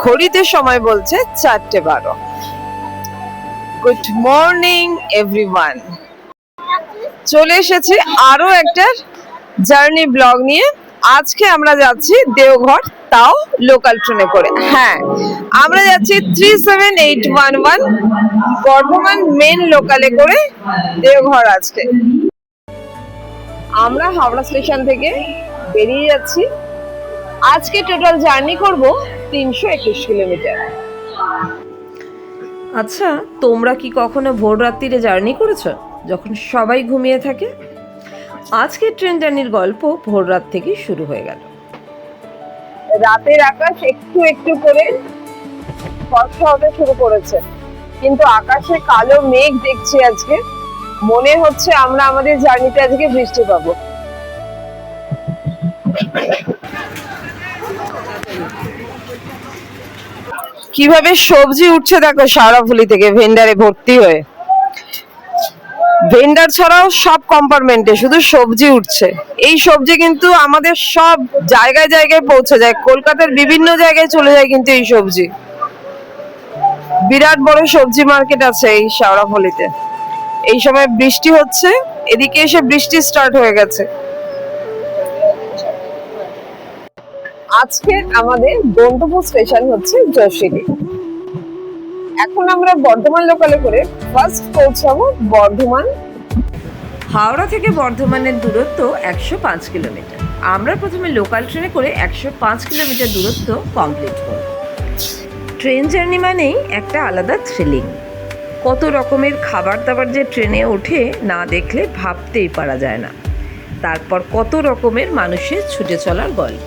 ঘড়িতে সময় বলছে 4:12। গুড মর্নিং এভরিওয়ান, চলে এসেছি আরো একটা জার্নি ব্লগ নিয়ে। আজকে আমরা যাচ্ছি দেওঘর, তাও লোকাল ট্রেনে করে। হ্যাঁ, আমরা যাচ্ছি 37811 বর্ধমান মেন লোকালে করে দেওঘর। আজকে আমরা হাওড়া স্টেশন থেকে বেরিয়ে যাচ্ছি। আজকে টোটাল জার্নি করব 321 কিলোমিটার। আচ্ছা, তোমরা কি কখনো ভোর রাত্রিরে জার্নি করেছো যখন সবাই ঘুমিয়ে থাকে? আজকের ট্রেন জার্নির গল্প ভোর রাত থেকেই শুরু হয়ে গেল। রাতের আকাশ একটু একটু করে ফর্সা হতে শুরু করেছে, কিন্তু আকাশে কালো মেঘ দেখছি আজকে। মনে হচ্ছে আমরা আমাদের জার্নিতে আজকে বৃষ্টি পাবো। কিভাবে সবজি উঠছে দেখো শেওড়াফুলি থেকে ভেন্ডারে ভর্তি হয়ে। ভেন্ডার ছাড়াও সব কম্পার্টমেন্টে শুধু সবজি উঠছে। এই সবজি কিন্তু আমাদের সব জায়গায় জায়গায় পৌঁছে যায়, কলকাতার বিভিন্ন জায়গায় চলে যায় কিন্তু এই সবজি। বিরাট বড় সবজি মার্কেট আছে এই শেওড়াফুলিতে। এই সময় বৃষ্টি হচ্ছে, এদিকে এসে বৃষ্টি স্টার্ট হয়ে গেছে। আজকে আমাদের গন্তব্য স্টেশন হচ্ছে যশোরে। এখন আমরা বর্ধমান লোকালে করে ফার্স্ট পৌঁছাবো বর্ধমান। হাওড়া থেকে বর্ধমানের দূরত্ব 105 কিলোমিটার। আমরা প্রথমে লোকাল ট্রেনে করে 105 কিলোমিটার দূরত্ব কমপ্লিট করব। ট্রেন জার্নি মানেই একটা আলাদা থ্রিলিং। কত রকমের খাবার দাবার যে ট্রেনে ওঠে না দেখলে ভাবতেই পারা যায় না। তারপর কত রকমের মানুষের ছুটে চলার গল্প।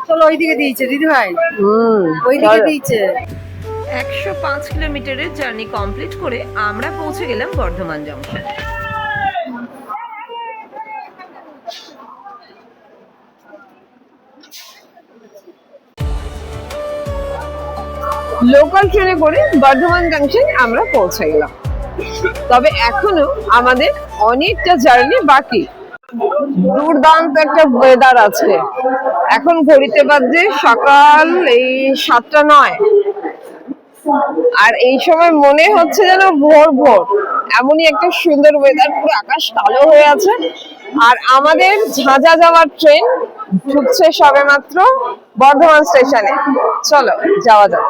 চলো ওইদিকে দিয়েছে দিদি ভাই, ওইদিকে দিয়েছে। 105 কিলোমিটারের জার্নি কমপ্লিট করে আমরা পৌঁছে গেলাম বর্ধমান জংশন। লোকাল ট্রেনে করে বর্ধমান জংশন আমরা পৌঁছে গেলাম। তবে এখনো আমাদের অনেকটা জার্নি বাকি। দুর্দান্ত একটা ওয়েদার আছে। এখন ঘড়িতে বাজে সকাল এই 7:09, আর এই সময় মনে হচ্ছে যেন ভোর ভোর। এমনই একটা সুন্দর ওয়েদার, পুরো আকাশ কালো হয়ে আছে। আর আমাদের ঝাঁঝা যাওয়ার ট্রেন ঢুকছে সবেমাত্র বর্ধমান স্টেশনে। চলো যাওয়া যাক।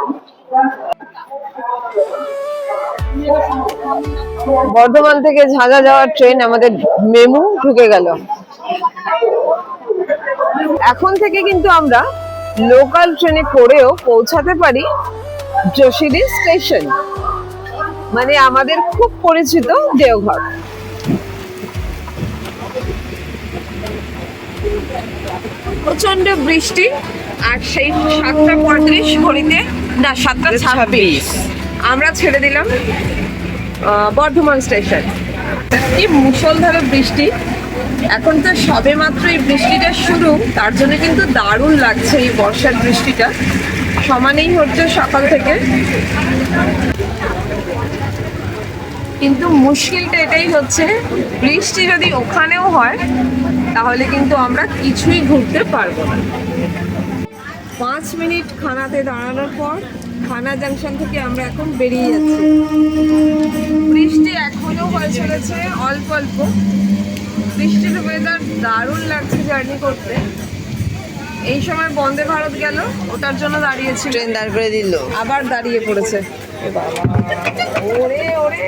বর্ধমান থেকে ঝাঁঝা যাওয়ার ট্রেন আমাদের মেমু ঢুকে গেল। এখন থেকে কিন্তু আমরা লোকাল ট্রেনে করেও পৌঁছাতে পারি যশোরে স্টেশন, মানে আমাদের খুব পরিচিত দেওঘর। প্রচন্ড বৃষ্টি, আর সেই 7:35 ঘড়িতে, না 7:26 আমরা ছেড়ে দিলাম বর্ধমান স্টেশন। কি মুষলধারে বৃষ্টি। এখন তো সবে মাত্র এই বৃষ্টিটা শুরু, তার জন্য কিন্তু দারুণ লাগছে। এই বর্ষার বৃষ্টিটা সমানেই হচ্ছে সকাল থেকে, কিন্তু মুশকিলটা এটাই হচ্ছে, বৃষ্টি যদি ওখানেও হয় তাহলে কিন্তু আমরা কিছুই ঘুরতে পারবো না। 5 মিনিট খানাতে দাঁড়ানোর পর খানা জাংশন থেকে আমরা এখন বেরিয়ে যাচ্ছি। বৃষ্টি এখনো হয়ে চলেছে অল্প অল্প। বৃষ্টির ওয়েদার দারুণ লাগছে জার্নি করতে। এই সময় বন্দে ভারত গেল, ওটার জন্য দাঁড়িয়েছি। ট্রেন দাঁড় করে দিল, আবার দাঁড়িয়ে পড়েছে। ওরে ওরে,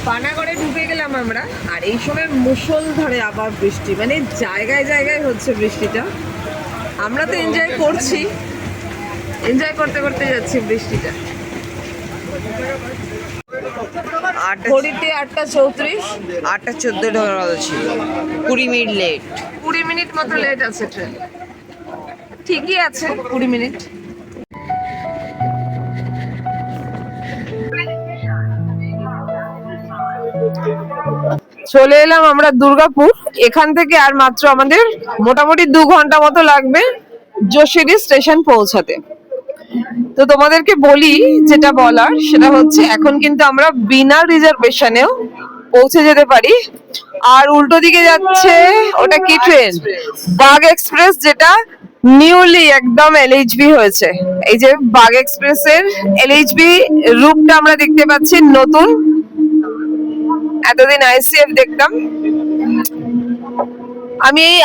পানাগড়ে ঢুকে গেলাম আমরা। আর এই সময় মুষলধারে আবার বৃষ্টি, মানে জায়গায় জায়গায় হচ্ছে বৃষ্টিটা। আমরা তো এনজয় করছি, এনজয় করতে করতে যাচ্ছি বৃষ্টিটা। 8টা ঘড়িতে 8:34, 8টা 14 ঢোকার কথা ছিল, 20 মিনিট লেট। 20 মিনিট মতো লেট আছে ট্রেন। ঠিকই আছে 20 মিনিট। চলে এলাম আমরা দুর্গাপুর। এখান থেকে আর মাত্র আমাদের মোটামুটি 2 ঘন্টা মতো লাগবে যশোরী স্টেশন পৌঁছাতে। তো তোমাদেরকে বলি, যেটা বলার সেটা হচ্ছে এখন কিন্তু আমরা বিনা রিজার্ভেশনেও পৌঁছে যেতে পারি। আর উল্টো দিকে যাচ্ছে ওটা কি ট্রেন, বাগ এক্সপ্রেস, যেটা নিউলি একদম এলএইচবি হয়েছে। এই যে বাগ এক্সপ্রেসের এলএইচবি রূপটা আমরা দেখতে পাচ্ছি নতুন। এতদিন আইসিএফ দেখতাম, আমি এই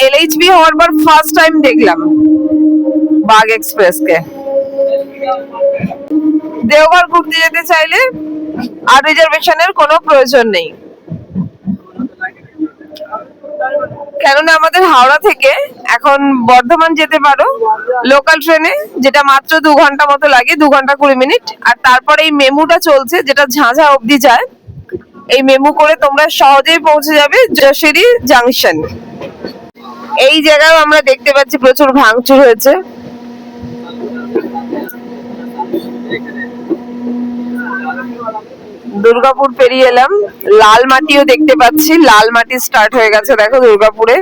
এলএইচবি হওয়ার পর ফার্স্ট টাইম দেখলাম বাগ এক্সপ্রেসকে। দেওঘর ঘুরতে যেতে চাইলে আর রিজার্ভেশনের কোনো প্রয়োজন নেই, কেননা আমাদের হাওড়া থেকে এখন বর্ধমান যেতে পারো লোকাল ট্রেনে, যেটা মাত্র 2 ঘন্টা মতো লাগে, 2 ঘন্টা 20 মিনিট। আর তারপরে এই মেমুটা চলছে যেটা ঝাঁঝা অবধি যায়। এই মেমু করে তোমরা সহজেই পৌঁছে যাবে যশোরী জাংশন। এই জায়গায় আমরা দেখতে পাচ্ছি প্রচুর ভাঙচুর হয়েছে। দুর্গাপুর পেরিয়ে এলাম, লাল মাটিও দেখতে পাচ্ছি, লাল মাটি স্টার্ট হয়ে গেছে দেখো দুর্গাপুরে।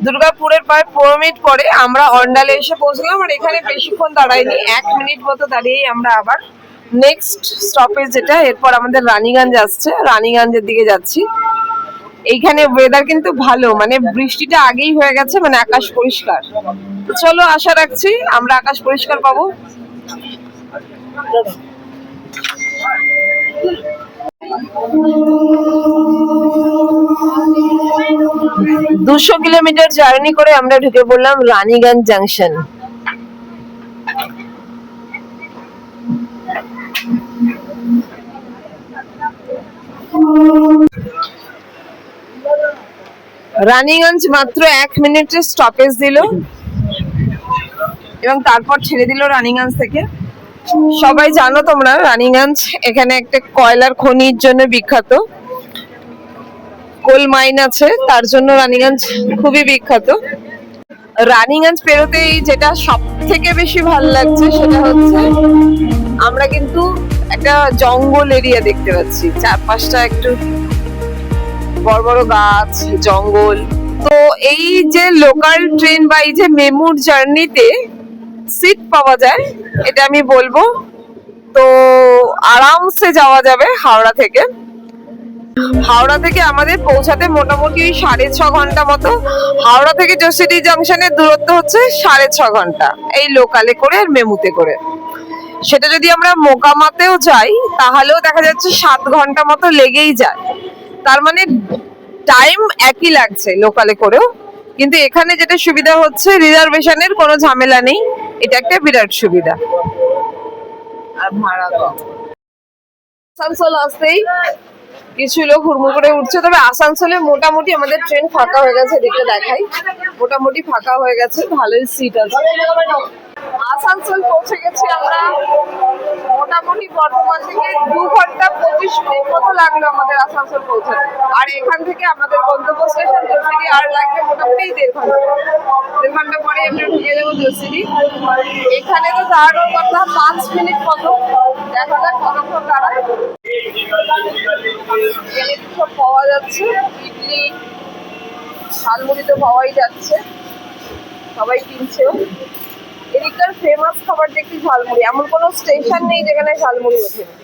দুর্গাপুরের প্রায় 15 মিনিট পরে আমরা অন্ডালে এসে পৌঁছলাম। আর এখানে বেশিক্ষণ দাঁড়াইনি, 1 মিনিট মতো দাঁড়িয়েই আমরা আবার নেক্সট স্টপেজ, যেটা এরপর আমাদের রানীগঞ্জ আসছে, রানীগঞ্জের দিকে যাচ্ছি। এইখানে ওয়েদার কিন্তু ভালো, মানে বৃষ্টিটা আগেই হয়ে গেছে, মানে আকাশ পরিষ্কার। তো চলো, আশা রাখছি আমরা আকাশ পরিষ্কার পাবো। 200 কিলোমিটার জার্নি করে আমরা ঢুকে পড়লাম রানীগঞ্জ জাংশন। রানীগঞ্জ মাত্র 1 মিনিটের স্টপেজ দিল এবং তারপর ছেড়ে দিল রানীগঞ্জ থেকে। সবাই জানো তোমরা রানীগঞ্জ এখানে একটা কয়লার খনির জন্য বিখ্যাত, কোল মাইন আছে, তার জন্য রানীগঞ্জ খুবই বিখ্যাত। রানীগঞ্জ পেরোতেই যেটা সব থেকে বেশি ভালো লাগছে সেটা হচ্ছে আমরা কিন্তু একটা জঙ্গল এরিয়া দেখতে পাচ্ছি, চারপাশটা একটু বড় বড় গাছ, জঙ্গল। তো এই যে লোকাল ট্রেন বা এই যে মেমুর জার্নিতে সিট পাওয়া যায়, এটা আমি বলবো। তো আরামসে যাওয়া যাবে হাওড়া থেকে। হাওড়া থেকে আমাদের পৌঁছাতে মোটামুটি 6.5 ঘন্টা মতো। হাওড়া থেকে যশোরী জাংশনের দূরত্ব হচ্ছে 6.5 ঘন্টা, এই লোকালে করে আর মেমুতে করে। সেটা যদি আমরা মোকামাতেও যাই তাহলেও দেখা যাচ্ছে 7 ঘন্টা মতো লেগেই যায়। তার মানে টাইম একই লাগছে লোকালে করেও, কিন্তু এখানে যেটা সুবিধা হচ্ছে রিজার্ভেশনের কোনো ঝামেলা নেই, এটা একটা বিরাট সুবিধা। আর ভাড়া কম। আসানসোল আসতেই কিছু লোক হুড়মুড় করে উঠছে, তবে আসানসোলে মোটামুটি আমাদের ট্রেন ফাঁকা হয়ে গেছে, দিকে দেখাই মোটামুটি ফাঁকা হয়ে গেছে, ভালোই সিট আছে। আসানসোল পৌঁছে গেছি আমরা, মোটামুটি বর্ধমান থেকে 2 ঘন্টা 25 মিনিট মতো লাগলো আমাদের আসানসোল পৌঁছাতে। আর এখান থেকে আমাদের গন্তব্য স্টেশন যশোরী আর লাগবে মোটামুটি 1.5 ঘন্টা। 1.5 ঘন্টা পরে আমরা ঢুকে যাবো যশোরী। এখানে তো দাঁড়ানোর কথা 5 মিনিট মতো, দেখা যাক কতক্ষণ দাঁড়ায়। এখানে সব পাওয়া যাচ্ছে, ইডলি, ঝালমুড়ি তো পাওয়াই যাচ্ছে, সবাই কিনছেও। এদিককার ফেমাস খাবার দেখি ঝালমুড়ি, এমন কোনো স্টেশন নেই যেখানে ঝালমুড়ি ওঠে না।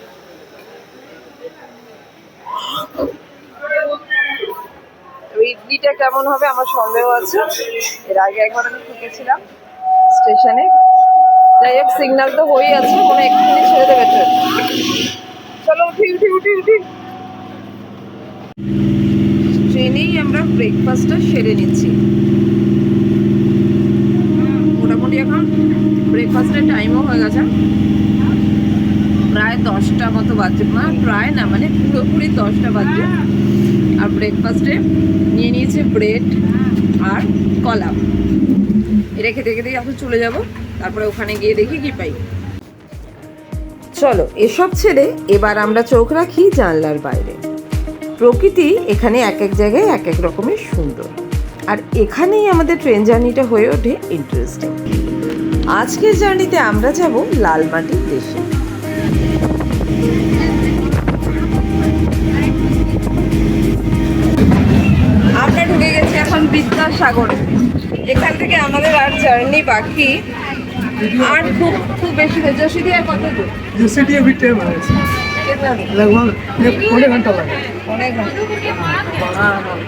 ইডলিটা কেমন হবে আমার সন্দেহ আছে, এর আগে একবার আমি ঢুকেছিলাম স্টেশনে। যাই হোক, সিগন্যাল তো হয়েই আছে, কোনো এক্ষুনি ছেড়ে দেবে ট্রেন। চলো উঠি উঠি উঠি উঠি। ট্রেনেই আমরা ব্রেকফাস্টটা সেরে নিচ্ছি। মোটামুটি এখন ব্রেকফাস্টের টাইমও হয়ে গেছে, প্রায় 10টা মতো বাজছে, না প্রায় না, মানে পুরোপুরি 10টা বাজছে। আর ব্রেকফাস্টে নিয়ে নিয়েছে ব্রেড, আর কলা। এটা খেতে খেতে এখন চলে যাব, তারপরে ওখানে গিয়ে দেখি কি পাই। চলো এসব ছেড়ে এবার আমরা চোখ রাখি জানলার বাইরে। প্রকৃতি এখানে এক এক জায়গায় এক এক রকমের সুন্দর, আর এখানেই আমাদের ট্রেন জার্নিটা হয়ে ওঠে ইন্টারেস্টিং। আজকের জার্নিতে আমরা যাব লালমাটির দেশে। আমরা ঢুকে গেছি এখন বিদ্যাসাগরে। এখান থেকে আমাদের আর জার্নি বাকি, আর খুব খুব বেশি না। যশোদি আর কত দূর? যশোদি अभी टाइम है लगभग 1 घंटा लगा। অনেক ঘন্টা। হ্যাঁ হ্যাঁ।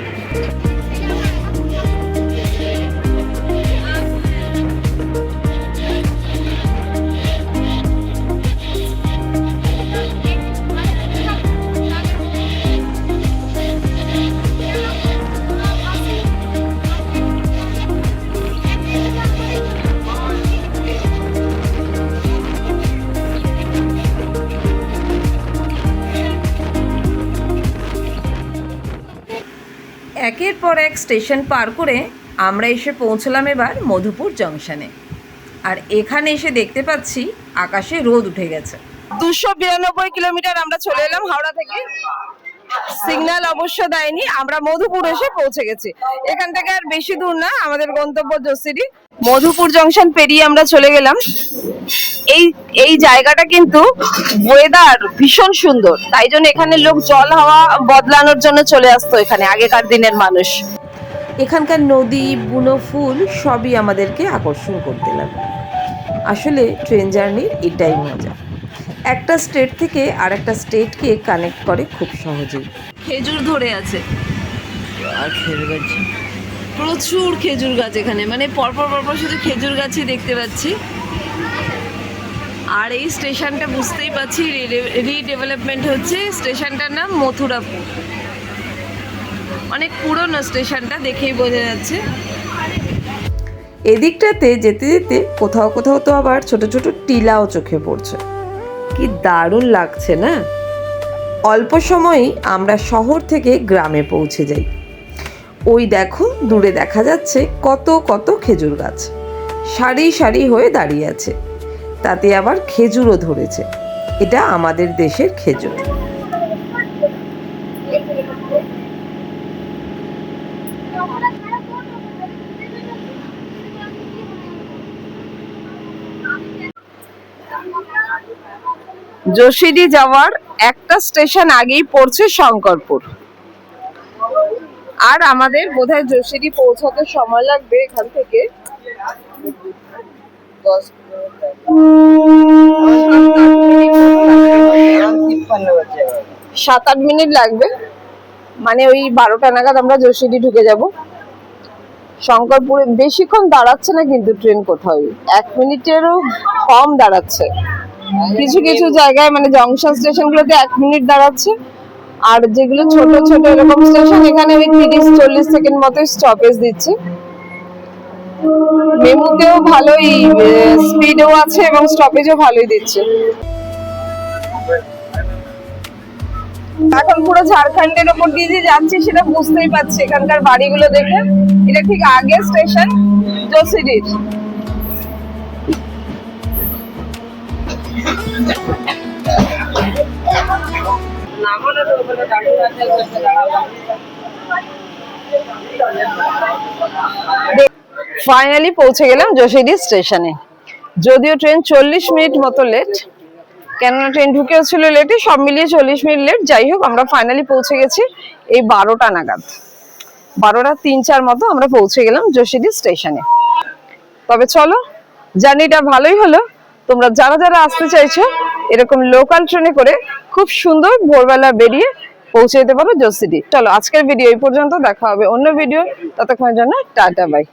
একের পর এক স্টেশন পার করে আমরা এসে পৌঁছলাম এবার মধুপুর জংশনে। আর এখানে এসে দেখতে পাচ্ছি আকাশে রোদ উঠে গেছে। 292 কিলোমিটার আমরা চলে এলাম হাওড়া থেকে। সিগন্যাল অবশ্য দেয়নি, আমরা মধুপুর এসে পৌঁছে গেছি। এখান থেকে আর বেশি দূর না, আমাদের গন্তব্য যশোদি। মধুপুর জংশন পেরিয়ে আমরা চলে গেলাম। এই জায়গাটা কিন্তু ওয়েদার ভীষণ সুন্দর, তাই জন্য এখানে লোক জল হাওয়া বদলানোর জন্য চলে আসতো এখানে আগেকার দিনের মানুষ। এখানকার নদী, বুনো ফুল সবই আমাদেরকে আকর্ষণ করতে লাগলো। আসলে ট্রেন জার্নির এটাই মজা, একটা স্টেট থেকে আর একটা স্টেটকে কানেক্ট করে খুব সহজেই। খেজুর ধরে আছে আর খেজুর গাছ, প্রচুর খেজুর গাছ এখানে, মানে পরপর পরপর শুধু খেজুর গাছই দেখতে পাচ্ছি। আর এই স্টেশনটা বুঝতেই পারছি রিডেভেলপমেন্ট হচ্ছে। স্টেশনটার নাম মথুরাপুর, অনেক পুরনো স্টেশনটা, দেখেই বোঝা যাচ্ছে। এদিকটাতে যেতে যেতে কোথাও কোথাও তো আবার ছোট ছোট টিলাও চোখে পড়ছে। কি দারুণ লাগছে না? অল্প সময়েই আমরা শহর থেকে গ্রামে পৌঁছে যাই। ওই দেখো দূরে দেখা যাচ্ছে কত কত খেজুর গাছ সারি সারি হয়ে দাঁড়িয়ে আছে, তাতে আবার খেজুরও ধরেছে। এটা আমাদের দেশের খেজুর। যশোদি যাওয়ার একটা স্টেশন আগেই পড়ছে শঙ্করপুর, আর আমাদের বোধহয় যশোদি পৌঁছাতে সময় লাগবে এখান থেকে 7-8 মিনিট লাগবে। মানে ওই 12টা নাগাদ আমরা যশোদি ঢুকে যাব। শঙ্করপুরে বেশিক্ষণ দাঁড়াচ্ছে না কিন্তু ট্রেন, কোথাও 1 মিনিটেরও কম দাঁড়াচ্ছে। কিছু কিছু জায়গায় মানে জংশন স্টেশন গুলোতে 1 মিনিট দাঁড়াচ্ছে, আর যেগুলো ছোট ছোট এরকম স্টেশন এখানে ওই 30-40 সেকেন্ড মতো স্টপেজ দিচ্ছে। মেমুতেও ভালোই স্পিডও আছে এবং স্টপেজও ভালোই দিচ্ছে। এখন পুরো ঝাড়খণ্ডের ওপর দিয়ে যে যাচ্ছি সেটা বুঝতেই পারছি এখানকার বাড়িগুলো দেখে। এটা ঠিক আগে স্টেশন যশোদির। ফাইনালি পৌঁছে গেলাম যশোদি স্টেশনে। যদিও ট্রেন 40 মিনিট মতো লেট, কেননা ট্রেন ঢুকেও ছিল লেটে, সব মিলিয়ে 40 মিনিট লেট। যাই হোক, আমরা ফাইনালি পৌঁছে গেছি এই 12টা নাগাদ, 12টা 3-4 মতো আমরা পৌঁছে গেলাম যশোদি স্টেশনে। তবে চলো, জার্নিটা ভালোই হলো। তোমরা যারা যারা আসতে চাইছো এরকম লোকাল ট্রেনে করে খুব সুন্দর ভোরবেলা বেরিয়ে পৌঁছে যেতে পারো যশোদি। চলো আজকের ভিডিও এই পর্যন্ত, দেখা হবে অন্য ভিডিও, ততক্ষণের জন্য টাটা বাই।